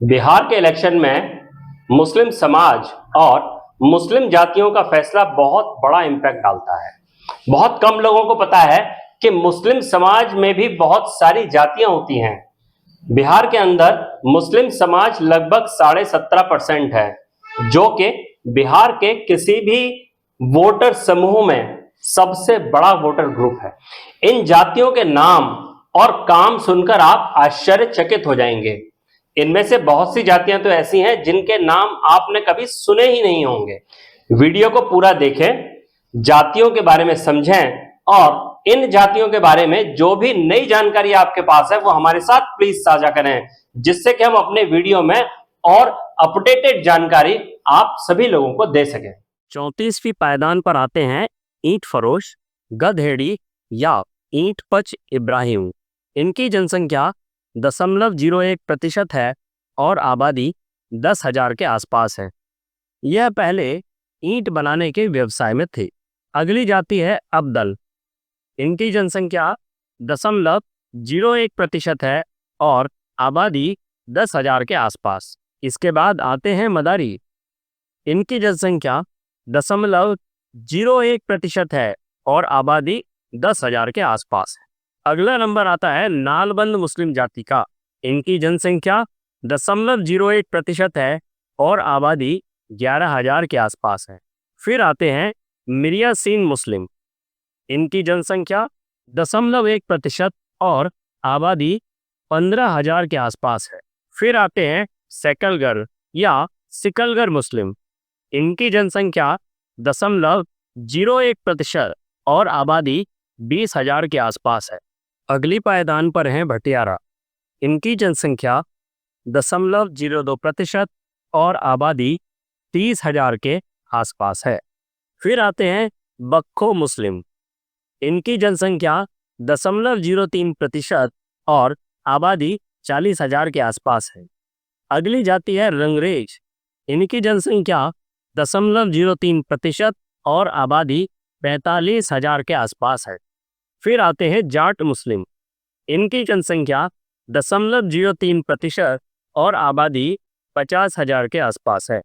बिहार के इलेक्शन में मुस्लिम समाज और मुस्लिम जातियों का फैसला बहुत बड़ा इम्पैक्ट डालता है। बहुत कम लोगों को पता है कि मुस्लिम समाज में भी बहुत सारी जातियां होती हैं। बिहार के अंदर मुस्लिम समाज लगभग 17.5% है, जो कि बिहार के किसी भी वोटर समूह में सबसे बड़ा वोटर ग्रुप है। इन जातियों के नाम और काम सुनकर आप आश्चर्यचकित हो जाएंगे। इनमें से बहुत सी जातियां तो ऐसी हैं जिनके नाम आपने कभी सुने ही नहीं होंगे। वीडियो को पूरा देखें, जातियों के बारे में समझें और इन जातियों के बारे में जो भी नई जानकारी आपके पास है वो हमारे साथ प्लीज साझा करें, जिससे कि हम अपने वीडियो में और अपडेटेड जानकारी आप सभी लोगों को दे सकें। 34वीं पायदान पर आते हैं ईंट फरोश, गधेड़ी या ईंट पच इब्राहिम। इनकी जनसंख्या 0.01% है और आबादी 10,000 के आसपास है। यह पहले ईंट बनाने के व्यवसाय में थे। अगली जाति है अब्दल। इनकी जनसंख्या 0.01% है और आबादी 10,000 के आसपास। इसके बाद आते हैं मदारी। इनकी जनसंख्या 0.01% है और आबादी 10,000 के आसपास है। अगला नंबर आता है नालबंद मुस्लिम जाति का। इनकी जनसंख्या 0.01% है और आबादी 11,000 के आसपास है। फिर आते हैं मिरियासीन मुस्लिम। इनकी जनसंख्या 0.1% और आबादी 15,000 के आसपास है। फिर आते हैं सेकलगर या सिकलगर मुस्लिम। इनकी जनसंख्या 0.01% और आबादी 20,000 के आसपास है। अगली पायदान पर हैं भटियारा। इनकी जनसंख्या 0.02% और आबादी 30,000 के आसपास है। फिर आते हैं बक्खो मुस्लिम। इनकी जनसंख्या 0.03% और आबादी 40,000 के आसपास है। अगली जाति है रंगरेज। इनकी जनसंख्या 0.03% और आबादी 45,000 के आसपास है। फिर आते हैं जाट मुस्लिम। इनकी जनसंख्या 0.03% और आबादी 50,000 के आसपास है।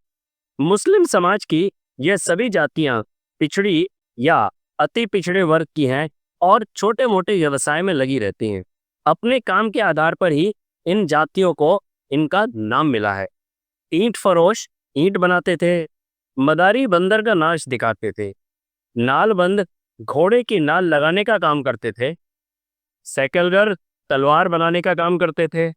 मुस्लिम समाज की यह सभी जातियां पिछड़ी या अति पिछड़े वर्ग की हैं और छोटे मोटे व्यवसाय में लगी रहती हैं। अपने काम के आधार पर ही इन जातियों को इनका नाम मिला है। ईंट फरोश ईंट बनाते थे, मदारी बंदर का नाच दिखाते थे, नालबंद घोड़े की नाल लगाने का काम करते थे, सैकलगर तलवार बनाने का काम करते थे,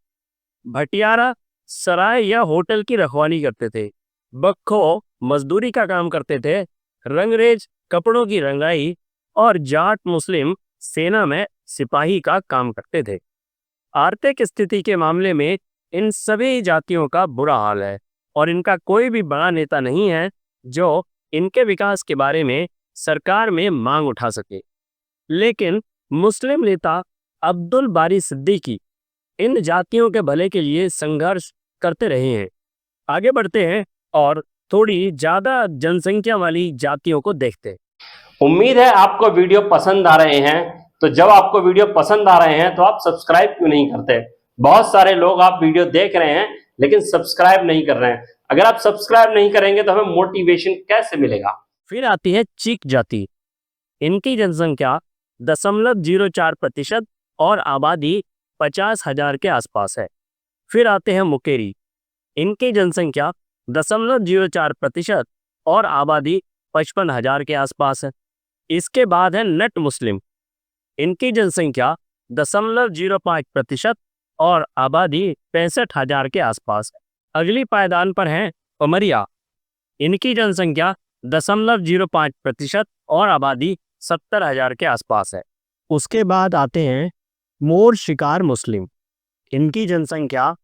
भटियारा सराय या होटल की रखवाली करते थे, बक्खो मजदूरी का काम करते थे, रंगरेज कपड़ों की रंगाई और जाट मुस्लिम सेना में सिपाही का काम करते थे। आर्थिक स्थिति के मामले में इन सभी जातियों का बुरा हाल है और इनका कोई भी बड़ा नेता नहीं है जो इनके विकास के बारे में सरकार में मांग उठा सके। लेकिन मुस्लिम नेता अब्दुल बारी सिद्दीकी इन जातियों के भले के लिए संघर्ष करते रहे हैं। आगे बढ़ते हैं और थोड़ी ज्यादा जनसंख्या वाली जातियों को देखते हैं। उम्मीद है आपको वीडियो पसंद आ रहे हैं। तो जब आपको वीडियो पसंद आ रहे हैं तो आप सब्सक्राइब क्यों नहीं करते? बहुत सारे लोग आप वीडियो देख रहे हैं लेकिन सब्सक्राइब नहीं कर रहे हैं। अगर आप सब्सक्राइब नहीं करेंगे तो हमें मोटिवेशन कैसे मिलेगा? फिर आती है चीक जाति। इनकी जनसंख्या 0.04% और आबादी 50,000 के आसपास है। फिर आते हैं मुकेरी। इनकी जनसंख्या 0.04% और आबादी 55,000 के आसपास है। इसके बाद है नट मुस्लिम। इनकी जनसंख्या 0.05% और आबादी 65,000 के आसपास है। अगली पायदान पर है पमरिया। इनकी जनसंख्या 0.05% और आबादी 70,000 के आसपास है। उसके बाद आते हैं मोर शिकार मुस्लिम। इनकी जनसंख्या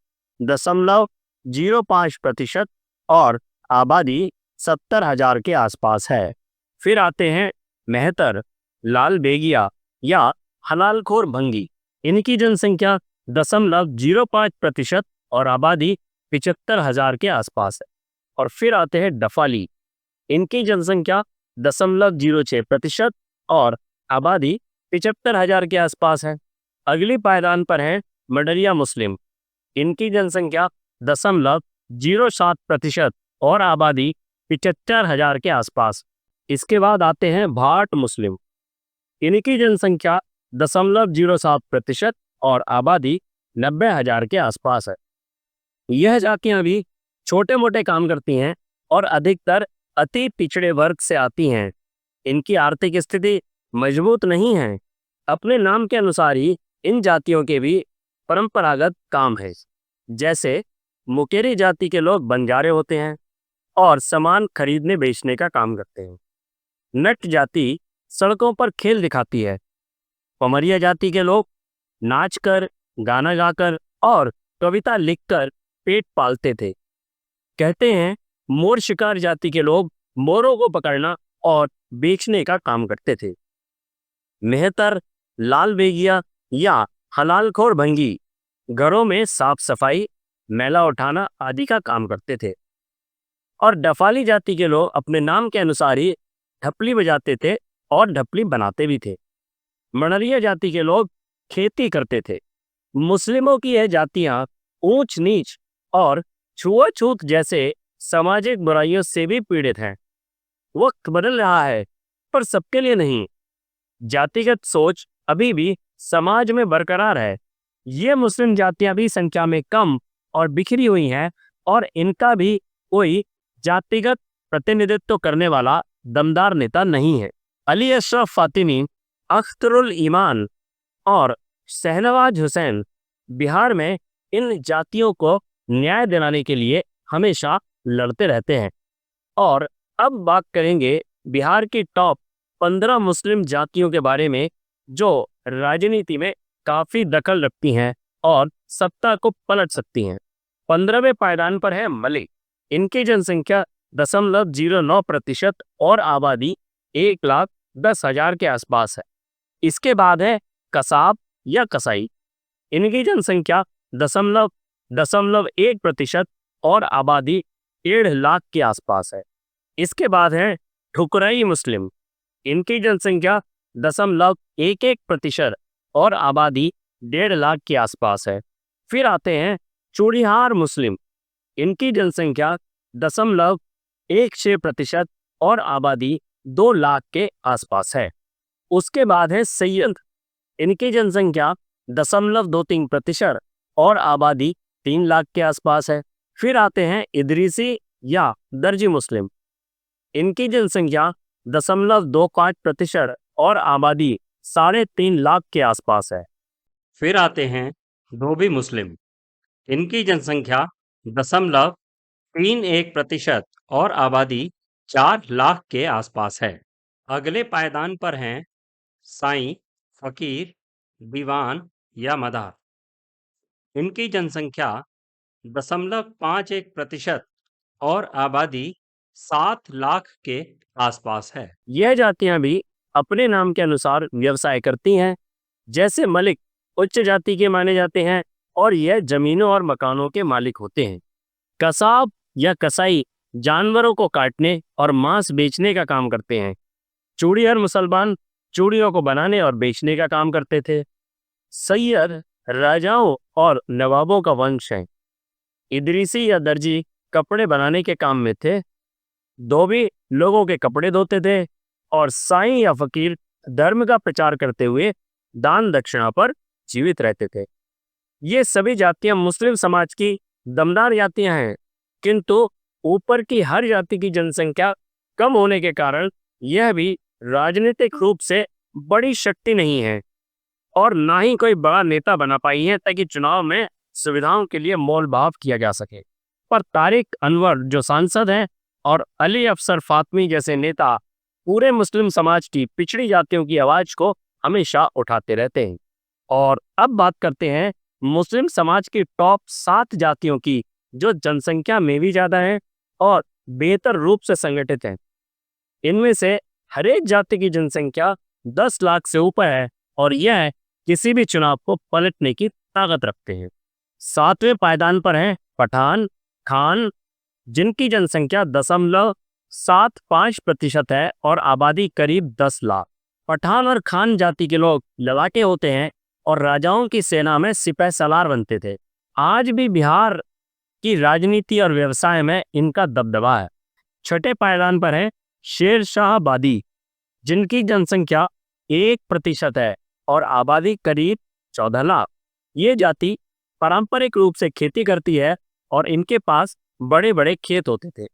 0.05% और आबादी 70,000 के आसपास है। फिर आते हैं मेहतर, लाल बेगिया या हलालखोर भंगी। इनकी जनसंख्या 0.05% और आबादी 75,000 के आसपास है। और फिर आते हैं डफाली। इनकी जनसंख्या 0.06% और आबादी 75,000 के आसपास है। अगली पायदान पर है मडरिया मुस्लिम। इनकी जनसंख्या 0.07% और आबादी 75,000 के आसपास। इसके बाद आते हैं भाट मुस्लिम। इनकी जनसंख्या 0.07% और आबादी 90,000 के आसपास है। यह जातियां भी छोटे मोटे काम करती हैं और अधिकतर अति पिछड़े वर्ग से आती हैं। इनकी आर्थिक स्थिति मजबूत नहीं है। अपने नाम के अनुसार ही इन जातियों के भी परंपरागत काम है। जैसे मुकेरी जाति के लोग बंजारे होते हैं और सामान खरीदने बेचने का काम करते हैं। नट जाति सड़कों पर खेल दिखाती है। पमरिया जाति के लोग नाचकर, गाना गाकर और कविता लिखकर पेट पालते थे। कहते हैं मोर शिकार जाति के लोग मोरों को पकड़ना और बेचने का काम करते थे। मेहतर, लाल बेगिया या हलालखोर भंगी घरों में साफ सफाई, मैला उठाना आदि का काम करते थे। और डफाली जाति के लोग अपने नाम के अनुसार ही ढपली बजाते थे और ढपली बनाते भी थे। मणरिया जाति के लोग खेती करते थे। मुस्लिमों की यह जातियां ऊंच नीच और छुआछूत जैसे सामाजिक बुराइयों से भी पीड़ित हैं। वक्त बदल रहा है पर सबके लिए नहीं। जातिगत सोच अभी भी समाज में बरकरार है। ये मुस्लिम जातियां भी संख्या में कम और बिखरी हुई हैं और इनका भी कोई जातिगत प्रतिनिधित्व करने वाला दमदार नेता नहीं है। अली अशरफ फातिमी, अख्तरुल ईमान और शहनवाज हुसैन बिहार में इन जातियों को न्याय दिलाने के लिए हमेशा लड़ते रहते हैं। और अब बात करेंगे बिहार की टॉप 15 मुस्लिम जातियों के बारे में जो राजनीति में काफी दखल रखती हैं और सत्ता को पलट सकती हैं। 15वें पायदान पर है मलिक। इनकी जनसंख्या 0.09% और आबादी 1,10,000 के आसपास है। इसके बाद है कसाब या कसाई। इनकी जनसंख्या 0.1% और आबादी 1.5 लाख के आसपास है। इसके बाद है ठुकराई मुस्लिम। इनकी जनसंख्या 0.11% और आबादी 1.5 लाख के आसपास है। फिर आते हैं चूड़ीहार मुस्लिम। इनकी जनसंख्या 0.16% और आबादी 2 लाख के आसपास है। उसके बाद है सैयद। इनकी जनसंख्या 0.23% और आबादी 3 लाख के आसपास है। फिर आते हैं इदरीसी या दर्जी मुस्लिम। इनकी जनसंख्या 0.25% और आबादी 3.5 लाख के आसपास है। फिर आते हैं धोबी मुस्लिम। इनकी जनसंख्या 0.31% और आबादी 4 लाख के आसपास है। अगले पायदान पर हैं साईं, फकीर, दीवान या मदार। इनकी जनसंख्या 0.51% और आबादी 7 लाख के आसपास है। यह जातियां भी अपने नाम के अनुसार व्यवसाय करती हैं। जैसे मलिक उच्च जाति के माने जाते हैं और यह जमीनों और मकानों के मालिक होते हैं। कसाब या कसाई जानवरों को काटने और मांस बेचने का काम करते हैं। चूड़ीहर मुसलमान चूड़ियों को बनाने और बेचने का काम करते थे। सैयद राजाओं और नवाबों का वंश है। इदरीसी या दर्जी कपड़े बनाने के काम में थे। धोबी लोगों के कपड़े धोते थे और साईं या फकीर धर्म का प्रचार करते हुए दान दक्षिणा पर जीवित रहते थे। ये सभी जातियां मुस्लिम समाज की दमदार जातियां हैं, किंतु ऊपर की हर जाति की जनसंख्या कम होने के कारण यह भी राजनीतिक रूप से बड़ी शक्ति नहीं है और ना ही कोई बड़ा नेता बना पाई है ताकि चुनाव में सुविधाओं के लिए मोल भाव किया जा सके। पर तारिक अनवर जो सांसद हैं और अली अफसर फातमी जैसे नेता पूरे मुस्लिम समाज की पिछड़ी जातियों की आवाज को हमेशा उठाते रहते हैं। और अब बात करते हैं मुस्लिम समाज की टॉप 7 जातियों की जो जनसंख्या में भी ज्यादा है और बेहतर रूप से संगठित है। इनमें से हर एक जाति की जनसंख्या 10 लाख से ऊपर है और यह किसी भी चुनाव को पलटने की ताकत रखते हैं। 7वें पायदान पर हैं पठान, खान, जिनकी जनसंख्या 0.75% है और आबादी करीब 10 लाख। पठान और खान जाति के लोग लड़ाके होते हैं और राजाओं की सेना में सिपह सलार बनते थे। आज भी बिहार कि राजनीति और व्यवसाय में इनका दबदबा है। छठे पायदान पर है शेरशाह बादी, जिनकी जनसंख्या 1% है और आबादी करीब 14 लाख। ये जाति पारंपरिक रूप से खेती करती है और इनके पास बड़े बड़े खेत होते थे।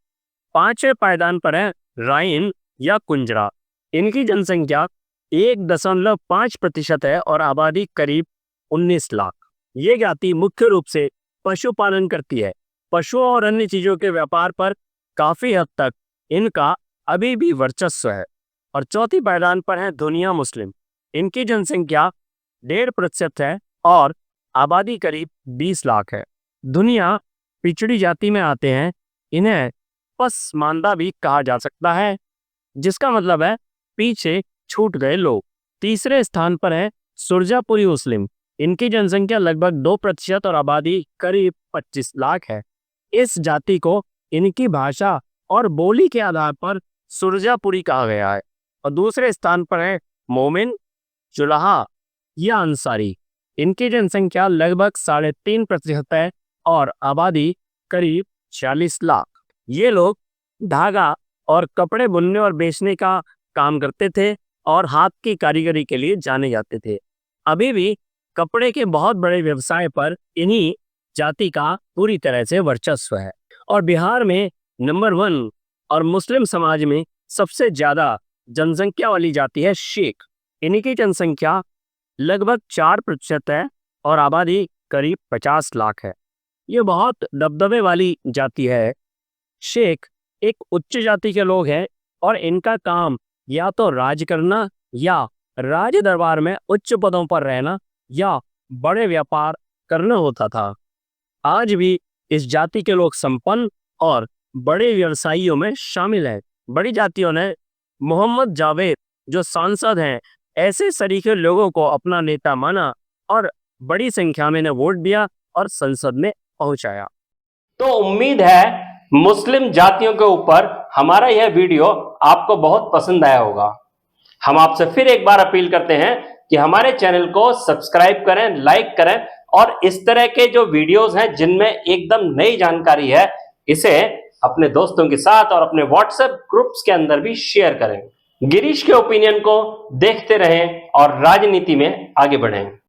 पांचवें पायदान पर है राइन या कुंजरा, इनकी जनसंख्या 1.5% है और आबादी करीब 19 लाख। ये जाति मुख्य रूप से पशुपालन करती है। पशुओं और अन्य चीजों के व्यापार पर काफी हद तक इनका अभी भी वर्चस्व है। और चौथी पायदान पर है दुनिया मुस्लिम, इनकी जनसंख्या 1.5% है और आबादी करीब 20 लाख है। दुनिया पिछड़ी जाति में आते हैं, इन्हें पसमानदा भी कहा जा सकता है, जिसका मतलब है पीछे छूट गए लोग। तीसरे स्थान पर है सुरजापुरी मुस्लिम, इनकी जनसंख्या लगभग 2% और आबादी करीब 25 लाख है। इस जाति को इनकी भाषा और बोली के आधार पर सुरजापुरी कहा गया है। और दूसरे स्थान पर है मोमिन, जुलाहा या अंसारी, इनकी जनसंख्या लगभग 3.5% है और आबादी करीब 46 लाख। ये लोग धागा और कपड़े बुनने और बेचने का काम करते थे और हाथ की कारीगरी के लिए जाने जाते थे। अभी भी कपड़े के बहुत बड़े व्यवसाय पर इन्हीं जाति का पूरी तरह से वर्चस्व है। और बिहार में नंबर 1 और मुस्लिम समाज में सबसे ज्यादा जनसंख्या वाली जाति है शेख। इनकी जनसंख्या लगभग 4% है और आबादी करीब 50 लाख है। ये बहुत दबदबे वाली जाति है। शेख एक उच्च जाति के लोग हैं और इनका काम या तो राज करना या राज दरबार में उच्च पदों पर रहना या बड़े व्यापार करना होता था। आज भी इस जाति के लोग संपन्न और बड़े व्यवसायियों में शामिल हैं। बड़ी जातियों ने मोहम्मद जावेद जो सांसद हैं, ऐसे सरीखे लोगों को अपना नेता माना और बड़ी संख्या में इन्हें वोट दिया और संसद में पहुंचाया। तो उम्मीद है मुस्लिम जातियों के ऊपर हमारा यह वीडियो आपको बहुत पसंद आया होगा। हम आपसे फिर एक बार अपील करते हैं कि हमारे चैनल को सब्सक्राइब करें, लाइक करें और इस तरह के जो वीडियोस हैं जिनमें एकदम नई जानकारी है, इसे अपने दोस्तों के साथ और अपने व्हाट्सएप ग्रुप्स के अंदर भी शेयर करें। गिरीश के ओपिनियन को देखते रहें और राजनीति में आगे बढ़ें।